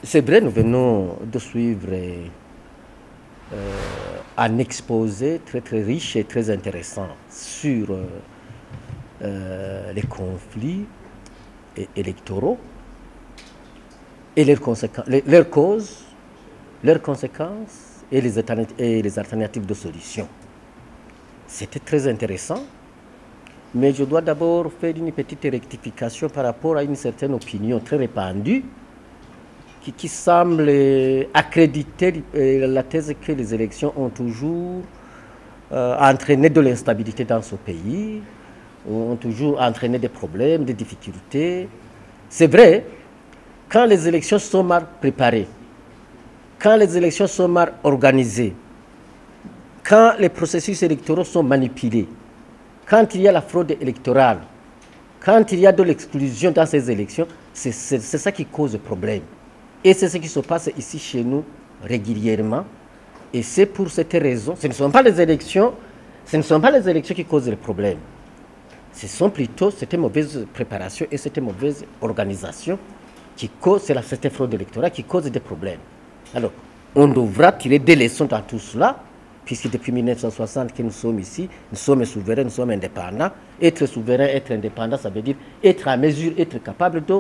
C'est vrai, nous venons de suivre un exposé très très riche et très intéressant sur les conflits électoraux et leurs causes, leurs conséquences et les alternatives de solutions. C'était très intéressant, mais je dois d'abord faire une petite rectification par rapport à une certaine opinion très répandue qui semble accréditer la thèse que les élections ont toujours entraîné de l'instabilité dans ce pays, ont toujours entraîné des problèmes, des difficultés. C'est vrai, quand les élections sont mal préparées, quand les élections sont mal organisées, quand les processus électoraux sont manipulés, quand il y a la fraude électorale, quand il y a de l'exclusion dans ces élections, c'est ça qui cause le problème. Et c'est ce qui se passe ici chez nous régulièrement. Et c'est pour cette raison, ce ne sont pas les élections qui causent le problème. Ce sont plutôt cette mauvaise préparation et cette mauvaise organisation qui cause, c'est cette fraude électorale qui cause des problèmes. Alors, on devra tirer des leçons dans tout cela, puisque depuis 1960 que nous sommes ici, nous sommes souverains, nous sommes indépendants. Être souverain, être indépendant, ça veut dire être à mesure, être capable de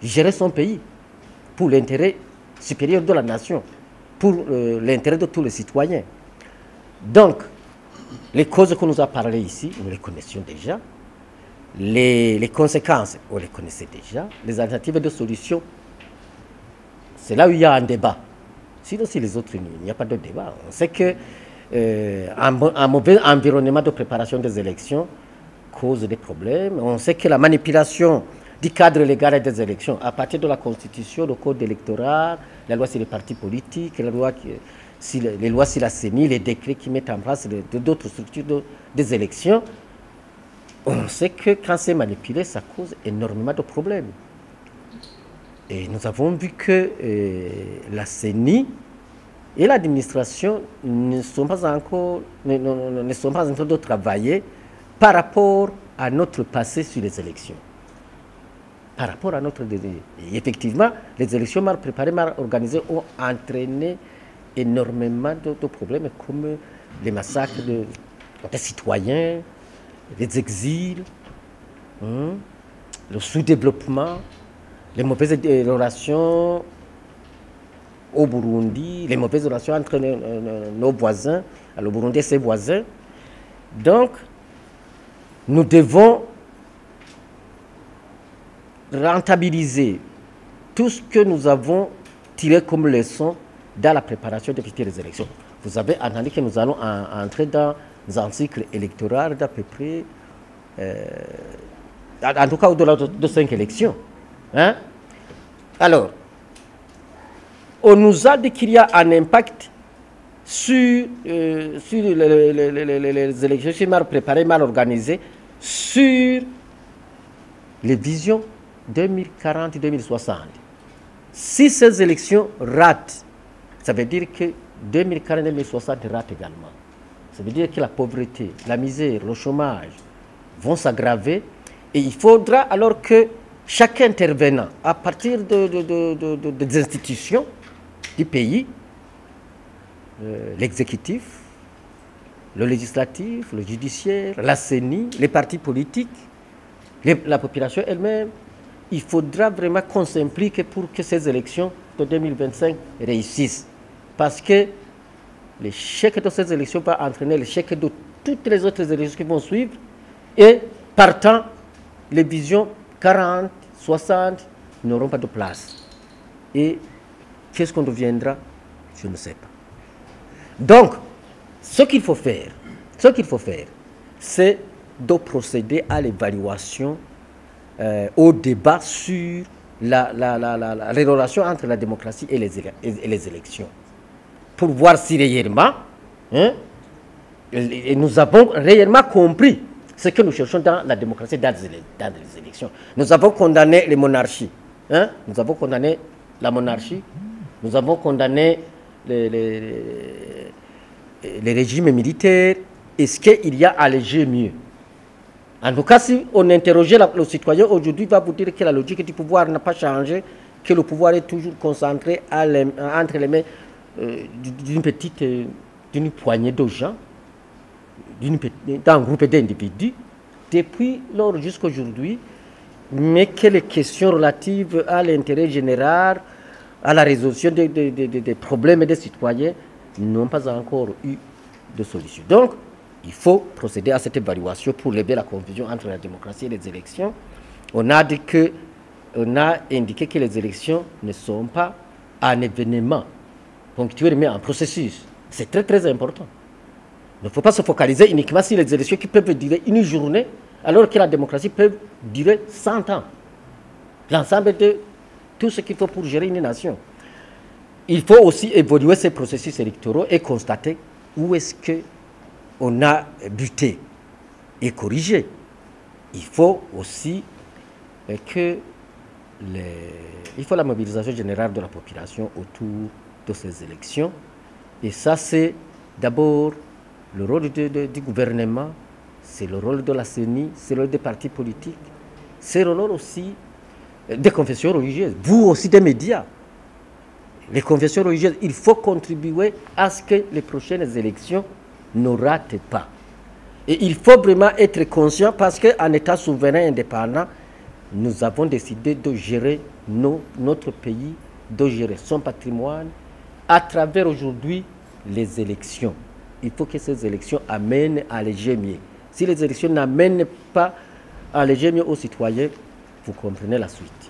gérer son pays pour l'intérêt supérieur de la nation, pour l'intérêt de tous les citoyens. Donc, les causes que nous avons parlé ici, nous les connaissions déjà. Les conséquences, on les connaissait déjà. Les alternatives de solutions, c'est là où il y a un débat. Sinon, si les autres, il n'y a pas de débat. On sait que un mauvais environnement de préparation des élections cause des problèmes. On sait que la manipulation du cadre légal des élections, à partir de la Constitution, le code électoral, la loi sur les partis politiques, les lois sur la CENI, les décrets qui mettent en place d'autres structures des élections, on sait que quand c'est manipulé, ça cause énormément de problèmes. Et nous avons vu que la CENI et l'administration ne sont pas encore en train de travailler par rapport à notre passé sur les élections. Par rapport à notre... Et effectivement, les élections mal préparées, mal organisées ont entraîné énormément de problèmes comme les massacres des citoyens, les exils, le sous-développement, les mauvaises relations au Burundi, les mauvaises relations entre nos voisins, le Burundi et ses voisins. Donc, nous devons rentabiliser tout ce que nous avons tiré comme leçon dans la préparation des futures élections. Vous avez entendu que nous allons entrer dans un cycle électoral d'à peu près, en tout cas au-delà de 5 élections. Hein? Alors, on nous a dit qu'il y a un impact sur les élections mal préparées, mal organisées, sur les visions 2040-2060. Si ces élections ratent, ça veut dire que 2040-2060 ratent également. Ça veut dire que la pauvreté, la misère, le chômage vont s'aggraver et il faudra alors que chaque intervenant, à partir des institutions du pays, l'exécutif, le législatif, le judiciaire, la CENI, les partis politiques, la population elle-même, il faudra vraiment qu'on s'implique pour que ces élections de 2025 réussissent. Parce que l'échec de ces élections va entraîner l'échec de toutes les autres élections qui vont suivre. Et partant, les visions 40, 60 n'auront pas de place. Et qu'est-ce qu'on deviendra? Je ne sais pas. Donc, ce qu'il faut faire, c'est de procéder à l'évaluation, au débat sur la relation entre la démocratie et les élections. Pour voir si réellement, et nous avons réellement compris ce que nous cherchons dans la démocratie, dans les élections. Nous avons condamné les monarchies. Nous avons condamné la monarchie. Nous avons condamné les régimes militaires. Est-ce qu'il y a allégé mieux? En tout cas, si on interrogeait le citoyen aujourd'hui, il va vous dire que la logique du pouvoir n'a pas changé, que le pouvoir est toujours concentré entre les mains d'une poignée de gens, d'un groupe d'individus, depuis lors jusqu'à aujourd'hui, mais que les questions relatives à l'intérêt général, à la résolution des problèmes des citoyens n'ont pas encore eu de solution. Donc, il faut procéder à cette évaluation pour lever la confusion entre la démocratie et les élections. On a indiqué que les élections ne sont pas un événement ponctuel, mais un processus. C'est très très important. Il ne faut pas se focaliser uniquement sur les élections qui peuvent durer une journée, alors que la démocratie peut durer 100 ans. L'ensemble de tout ce qu'il faut pour gérer une nation. Il faut aussi évoluer ces processus électoraux et constater où est-ce qu'on a buté et corrigé. Il faut aussi il faut la mobilisation générale de la population autour de ces élections. Et ça, c'est d'abord le rôle du gouvernement, c'est le rôle de la CENI, c'est le rôle des partis politiques, c'est le rôle aussi des confessions religieuses, vous aussi des médias. Les confessions religieuses, il faut contribuer à ce que les prochaines élections ne ratent pas. Et il faut vraiment être conscient parce qu'en État souverain indépendant, nous avons décidé de gérer notre pays, de gérer son patrimoine à travers aujourd'hui les élections. Il faut que ces élections amènent à l'égémie. Si les élections n'amènent pas à l'égémie aux citoyens, vous comprenez la suite.